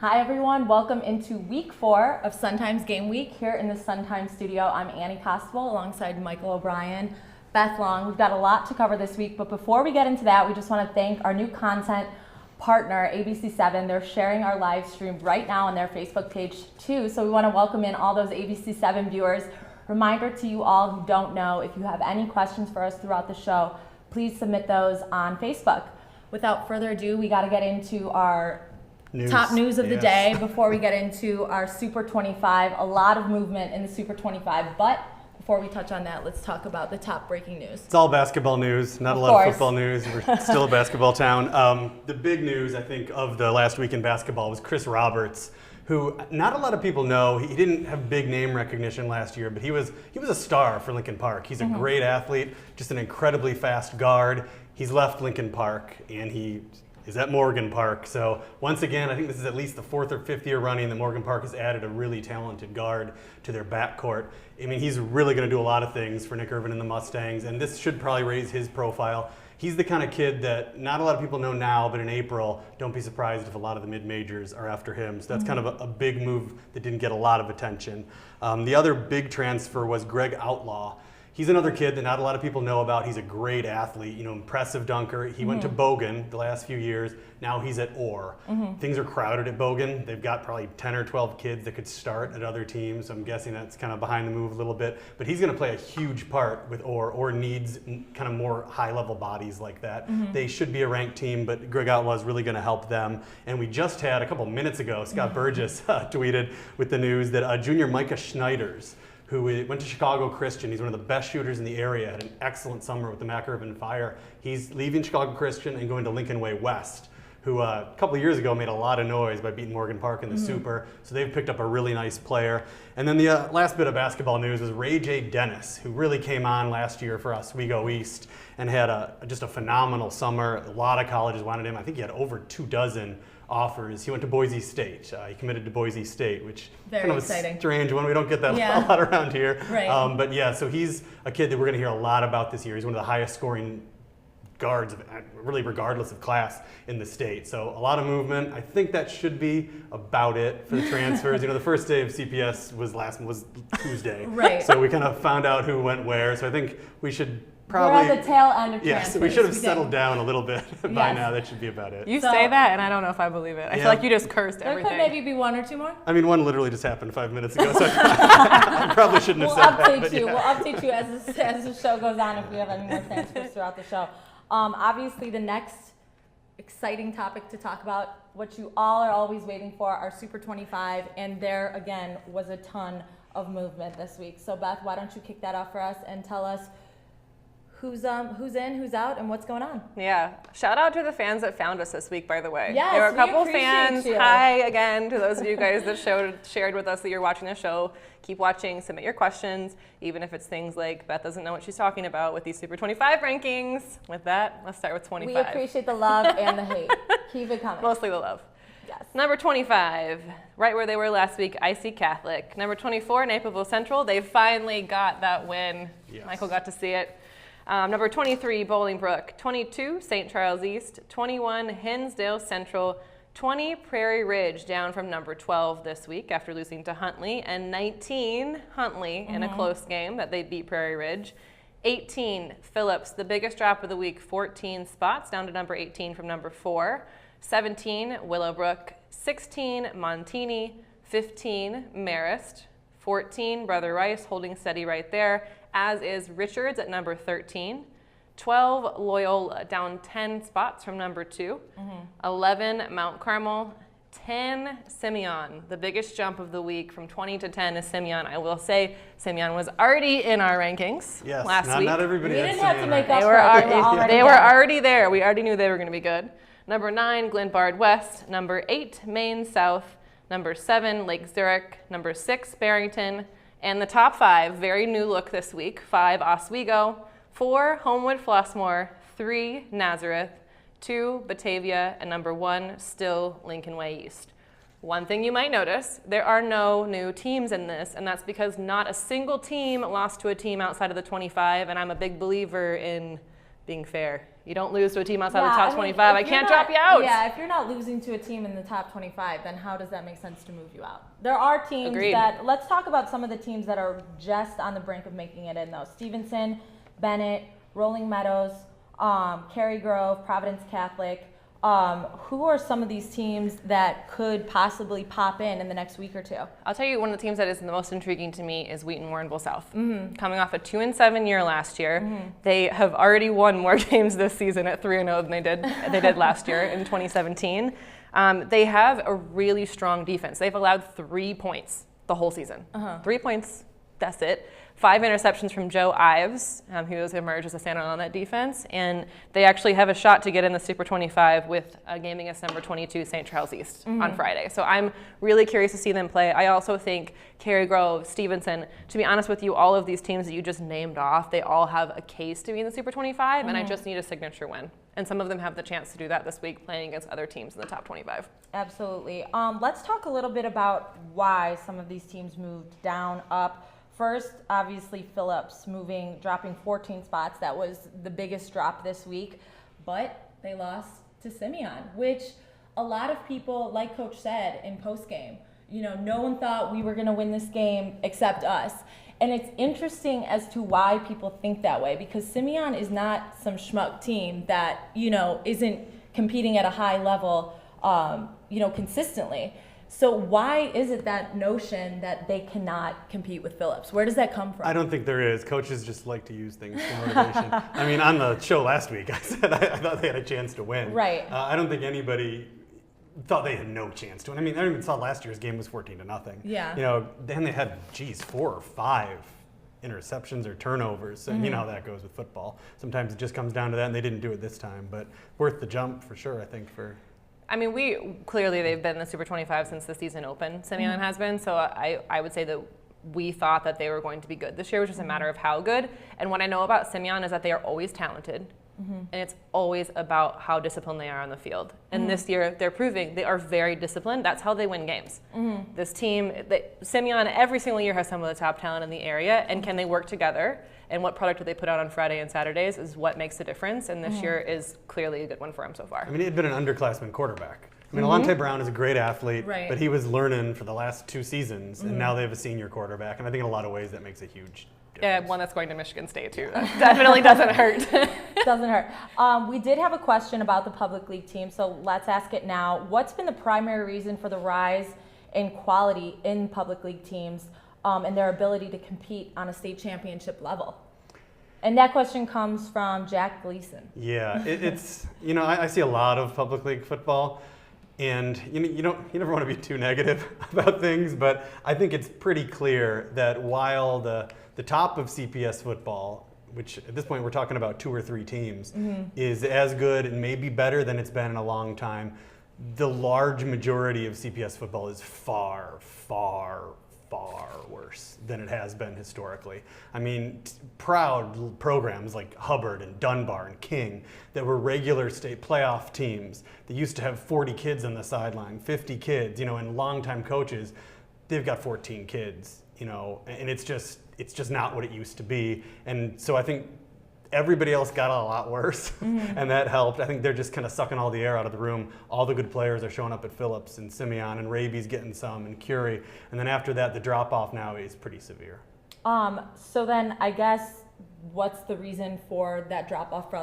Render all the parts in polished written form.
Hi everyone, welcome into week 4 of Sun Times Game Week here in the Sun Times studio. I'm Annie Constable alongside Michael O'Brien, Beth Long. We've got a lot to cover this week, but before we get into that, we just want to thank our new content partner, ABC7. They're sharing our live stream right now on their Facebook page too, so we want to welcome in all those ABC7 viewers. Reminder to you all who don't know, if you have any questions for us throughout the show, please submit those on Facebook. Without further ado, we got to get into our top news of the day before we get into our Super 25. A lot of movement in the Super 25, but before we touch on that, let's talk about the top breaking news. It's all basketball news, not a lot of football news. We're still a basketball town. The big news, I think, of the last week in basketball was Chris Roberts, who not a lot of people know. He didn't have big name recognition last year, but he was a star for Lincoln Park. He's a great athlete, just an incredibly fast guard. He's left Lincoln Park, and he is at Morgan Park. So once again, I think this is at least the 4th or 5th year running that Morgan Park has added a really talented guard to their backcourt. I mean, he's really going to do a lot of things for Nick Irvin and the Mustangs, and this should probably raise his profile. He's the kind of kid that not a lot of people know now, but in April, don't be surprised if a lot of the mid-majors are after him. So that's kind of a big move that didn't get a lot of attention. The other big transfer was Greg Outlaw. He's another kid that not a lot of people know about. He's a great athlete, impressive dunker. He went to Bogan the last few years. Now he's at Orr. Things are crowded at Bogan. They've got probably 10 or 12 kids that could start at other teams. So I'm guessing that's kind of behind the move a little bit. But he's going to play a huge part with Orr. Orr needs kind of more high-level bodies like that. They should be a ranked team, but Greg Outlaw is really going to help them. And we just had, a couple minutes ago, Scott Burgess tweeted with the news that junior Micah Schneiders, who went to Chicago Christian. He's one of the best shooters in the area, had an excellent summer with the Mac Irvin Fire. He's leaving Chicago Christian and going to Lincoln Way West, who a couple of years ago made a lot of noise by beating Morgan Park in the Super. So they've picked up a really nice player. And then the last bit of basketball news was Ray J. Dennis, who really came on last year for Oswego East and had just a phenomenal summer. A lot of colleges wanted him. I think he had over 24 offers. He went to Boise State. He committed to Boise State, which very kind of exciting. A strange one. We don't get that a lot around here. Right. But yeah, so he's a kid that we're going to hear a lot about this year. He's one of the highest scoring guards, really regardless of class, in the state. So a lot of movement. I think that should be about it for the transfers. The first day of CPS was Tuesday. Right. So we kind of found out who went where. So I think we should probably, we're at the tail end of transfers. Yes, we should have settled down a little bit by now. That should be about it. You say that, and I don't know if I believe it. I feel like you just cursed everything. There could maybe be 1 or 2 more. I mean, one literally just happened 5 minutes ago, so I probably shouldn't have said that. We'll update you as the show goes on if we have any more transfers throughout the show. Obviously, the next exciting topic to talk about, what you all are always waiting for, our Super 25, and there, again, was a ton of movement this week. So, Beth, why don't you kick that off for us and tell us who's in, who's out, and what's going on? Yeah. Shout out to the fans that found us this week, by the way. Yes, there were a couple we fans. you. Hi again to those of you guys that shared with us that you're watching the show. Keep watching, submit your questions, even if it's things like Beth doesn't know what she's talking about with these Super 25 rankings. With that, let's start with 25. We appreciate the love and the hate. Keep it coming. Mostly the love. Yes. Number 25, right where they were last week, IC Catholic. Number 24, Naperville Central. They finally got that win. Yes. Michael got to see it. Number 23, Bolingbrook. 22, St. Charles East. 21, Hinsdale Central. 20, Prairie Ridge, down from number 12 this week after losing to Huntley. And 19, Huntley, in a close game that they beat Prairie Ridge. 18, Phillips, the biggest drop of the week, 14 spots, down to number 18 from number 4. 17, Willowbrook. 16, Montini. 15, Marist. 14, Brother Rice, holding steady right there, as is Richards at number 13. 12, Loyola, down 10 spots from number 2. 11, Mount Carmel. 10, Simeon. The biggest jump of the week from 20 to 10 is Simeon. I will say Simeon was already in our rankings last week. Not everybody we had didn't have to make Simeon, up right? for it. They were already there. We already knew they were going to be good. Number 9, Glenbard West. Number 8, Maine South. Number 7, Lake Zurich. Number 6, Barrington. And the top 5, very new look this week. 5, Oswego. 4, Homewood Flossmoor. 3, Nazareth. 2, Batavia. And number 1, still Lincoln Way East. One thing you might notice, there are no new teams in this, and that's because not a single team lost to a team outside of the 25, and I'm a big believer in being fair. You don't lose to a team outside the top 25. I can't drop you out. Yeah, if you're not losing to a team in the top 25, then how does that make sense to move you out? There are teams that, let's talk about some of the teams that are just on the brink of making it in, though. Stevenson, Bennett, Rolling Meadows, Cary Grove, Providence Catholic. Who are some of these teams that could possibly pop in the next week or two? I'll tell you, one of the teams that is the most intriguing to me is Wheaton Warrenville South. Coming off a 2-7 year last year, they have already won more games this season at 3-0 than they did last year in 2017. They have a really strong defense. They've allowed 3 points the whole season. 3 points, that's it. 5 interceptions from Joe Ives, who has emerged as a standout on that defense, and they actually have a shot to get in the Super 25 with a game against number 22 St. Charles East on Friday. So I'm really curious to see them play. I also think Cary Grove, Stevenson, to be honest with you, all of these teams that you just named off, they all have a case to be in the Super 25, and I just need a signature win. And some of them have the chance to do that this week playing against other teams in the top 25. Absolutely. Let's talk a little bit about why some of these teams moved down, up. First, obviously, Phillips dropping 14 spots. That was the biggest drop this week. But they lost to Simeon, which a lot of people, like Coach said in postgame, no one thought we were going to win this game except us. And it's interesting as to why people think that way, because Simeon is not some schmuck team that, isn't competing at a high level, consistently. So why is it that notion that they cannot compete with Phillips? Where does that come from? I don't think there is. Coaches just like to use things for motivation. I mean, on the show last week, I said I thought they had a chance to win. Right. I don't think anybody thought they had no chance to win. I mean, I even saw last year's game was 14-0. Yeah. Then they had, 4 or 5 interceptions or turnovers. So you know how that goes with football. Sometimes it just comes down to that, and they didn't do it this time. But worth the jump for sure, I think, for... I mean, they've been in the Super 25 since the season opened. Simeon has been, so I would say that we thought that they were going to be good this year, which is a matter of how good. And what I know about Simeon is that they are always talented, and it's always about how disciplined they are on the field. And this year, they're proving they are very disciplined. That's how they win games. This team, Simeon, every single year has some of the top talent in the area, and can they work together? And what product do they put out on Friday and Saturdays is what makes the difference. And this year is clearly a good one for him so far. I mean, he had been an underclassman quarterback. I mean, Alontae Brown is a great athlete, but he was learning for the last 2 seasons, and now they have a senior quarterback. And I think in a lot of ways that makes a huge difference. Yeah, one that's going to Michigan State too. That definitely doesn't hurt. Doesn't hurt. We did have a question about the public league team, so let's ask it now. What's been the primary reason for the rise in quality in public league teams and their ability to compete on a state championship level? And that question comes from Jack Gleason. Yeah, it's I see a lot of public league football, and you never want to be too negative about things, but I think it's pretty clear that while the top of CPS football, which at this point we're talking about 2 or 3 teams, is as good and maybe better than it's been in a long time, the large majority of CPS football is far, far, far worse than it has been historically. I mean, proud programs like Hubbard and Dunbar and King that were regular state playoff teams that used to have 40 kids on the sideline, 50 kids, and longtime coaches, they've got 14 kids, and it's just not what it used to be. And so I think everybody else got a lot worse, and that helped. I think they're just kind of sucking all the air out of the room. All the good players are showing up at Phillips and Simeon, and Raby's getting some, and Curie. And then after that, the drop-off now is pretty severe. So then I guess what's the reason for that drop-off for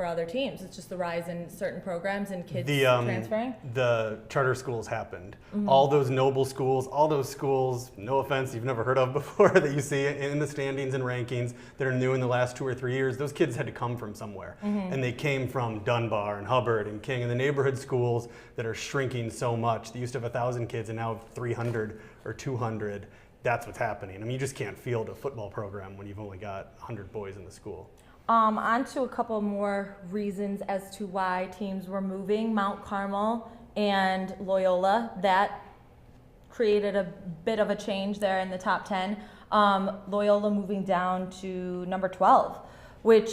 other teams? It's just the rise in certain programs and kids transferring? The charter schools happened. All those noble schools, all those schools, no offense, you've never heard of before, that you see in the standings and rankings that are new in the last 2 or 3 years, those kids had to come from somewhere. And they came from Dunbar and Hubbard and King and the neighborhood schools that are shrinking so much. They used to have 1,000 kids and now have 300 or 200. That's what's happening. I mean, you just can't field a football program when you've only got 100 boys in the school. On to a couple more reasons as to why teams were moving. Mount Carmel and Loyola, that created a bit of a change there in the top 10. Loyola moving down to number 12, which,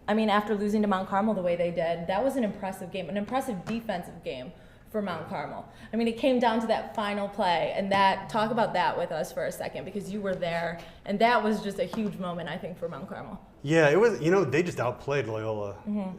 I mean, after losing to Mount Carmel the way they did, that was an impressive game, an impressive defensive game for Mount Carmel. I mean, it came down to that final play, and talk about that with us for a second, because you were there, and that was just a huge moment, I think, for Mount Carmel. Yeah, it was, they just outplayed Loyola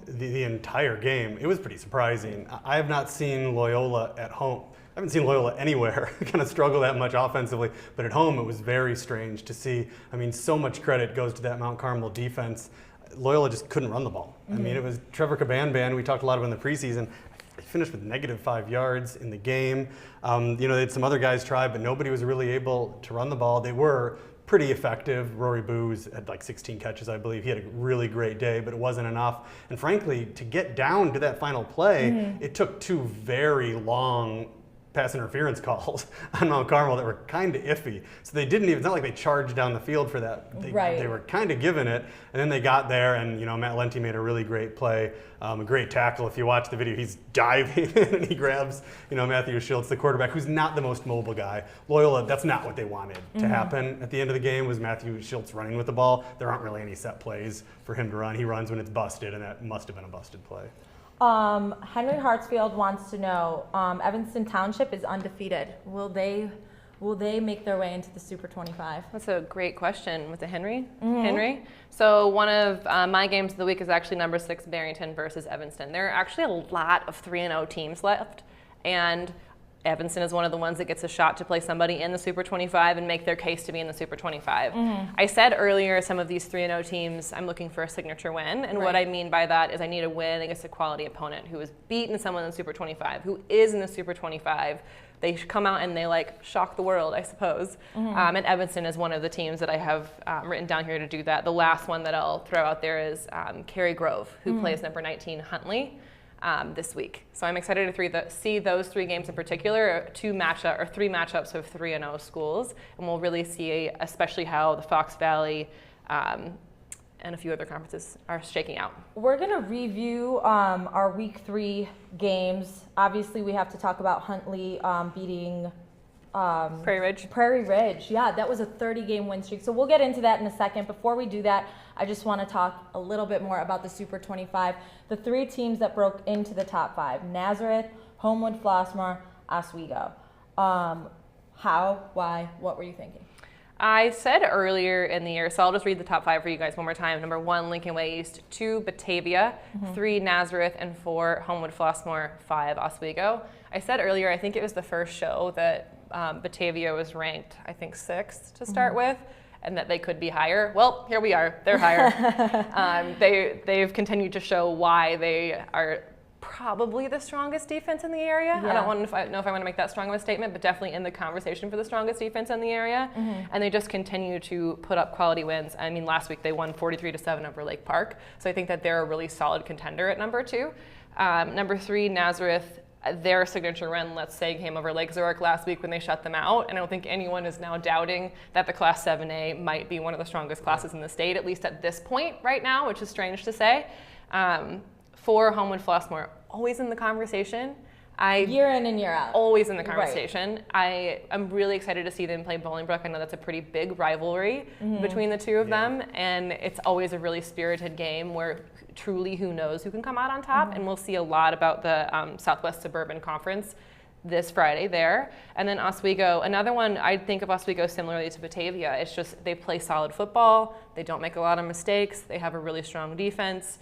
the entire game. It was pretty surprising. I have not seen Loyola at home. I haven't seen Loyola anywhere kind of struggle that much offensively, but at home it was very strange to see. I mean, so much credit goes to that Mount Carmel defense. Loyola just couldn't run the ball. I mean, it was Trevor Cabanban, we talked a lot about in the preseason. He finished with -5 yards in the game. They had some other guys try, but nobody was really able to run the ball. They were pretty effective. Rory Booz had like 16 catches, I believe. He had a really great day, but it wasn't enough. And frankly, to get down to that final play, it took 2 very long pass interference calls on Mount Carmel that were kind of iffy. So they didn't even, it's not like they charged down the field for that. They were kind of given it, and then they got there, and Matt Lenti made a really great play, a great tackle. If you watch the video, he's diving in and he grabs Matthew Schultz, the quarterback, who's not the most mobile guy. Loyola, that's not what they wanted to happen at the end of the game, was Matthew Schultz running with the ball. There aren't really any set plays for him to run. He runs when it's busted, and that must have been a busted play. Henry Hartsfield wants to know, Evanston Township is undefeated. Will they make their way into the Super 25? That's a great question. Was it Henry? Henry? So one of my games of the week is actually number 6 Barrington versus Evanston. There are actually a lot of 3-0 teams left, and Evanston is one of the ones that gets a shot to play somebody in the Super 25 and make their case to be in the Super 25. I said earlier, some of these 3-0 teams, I'm looking for a signature win. And what I mean by that is I need a win against a quality opponent who has beaten someone in the Super 25, who is in the Super 25. They come out and they shock the world, I suppose. And Evanston is one of the teams that I have written down here to do that. The last one that I'll throw out there is Cary Grove, who plays number 19 Huntley. This week. So I'm excited to see those 3 games in particular, 3 matchups of 3-0 schools, and we'll really see especially how the Fox Valley and a few other conferences are shaking out. We're going to review our week 3 games. Obviously, we have to talk about Huntley beating Prairie Ridge. Prairie Ridge, yeah, that was a 30-game win streak. So we'll get into that in a second. Before we do that, I just want to talk a little bit more about the Super 25. The 3 teams that broke into the top 5: Nazareth, Homewood, Flossmoor, Oswego. How, why, what were you thinking? I said earlier in the year, so I'll just read the top 5 for you guys one more time. Number 1, Lincoln Way East. 2, Batavia. 3, Nazareth. And 4, Homewood, Flossmoor. 5, Oswego. I said earlier, I think it was the first show that Batavia was ranked, I think, 6th to start with, and that they could be higher. Well, here we are. They're higher. They've continued to show why they are probably the strongest defense in the area. Yeah. I don't know if I want to make that strong of a statement, but definitely in the conversation for the strongest defense in the area. And they just continue to put up quality wins. I mean, last week they won 43-7 over Lake Park. So I think that they're a really solid contender at number 2. Number 3, Nazareth. Their signature run, let's say, came over Lake Zurich last week when they shut them out. And I don't think anyone is now doubting that the Class 7A might be one of the strongest classes in the state, at least at this point right now, which is strange to say. 4, Homewood, Flossmoor, always in the conversation. Year in and year out. Always in the conversation. Right. I'm really excited to see them play Bolingbrook. I know that's a pretty big rivalry between the 2 of them. And it's always a really spirited game where truly who knows who can come out on top. And we'll see a lot about the Southwest Suburban Conference this Friday there. And then Oswego, another one, I think of Oswego similarly to Batavia. It's just they play solid football. They don't make a lot of mistakes. They have a really strong defense.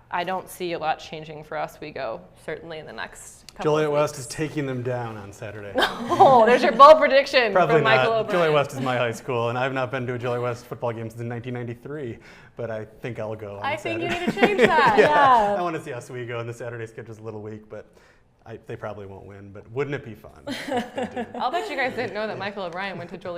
I don't see a lot changing for Oswego, certainly in the next couple Joliet of West weeks. is taking them down on Saturday. Oh, there's your bold prediction Probably from Michael not. O'Brien. Joliet West is my high school, and I've not been to a Joliet West football game since 1993, but I think I'll go on I Saturday. think you need to change that. Yeah. I want to see Oswego, and the Saturday schedule's a little weak, but they probably won't win, but wouldn't it be fun if they did? I'll bet you guys didn't know that Michael O'Brien went to Joliet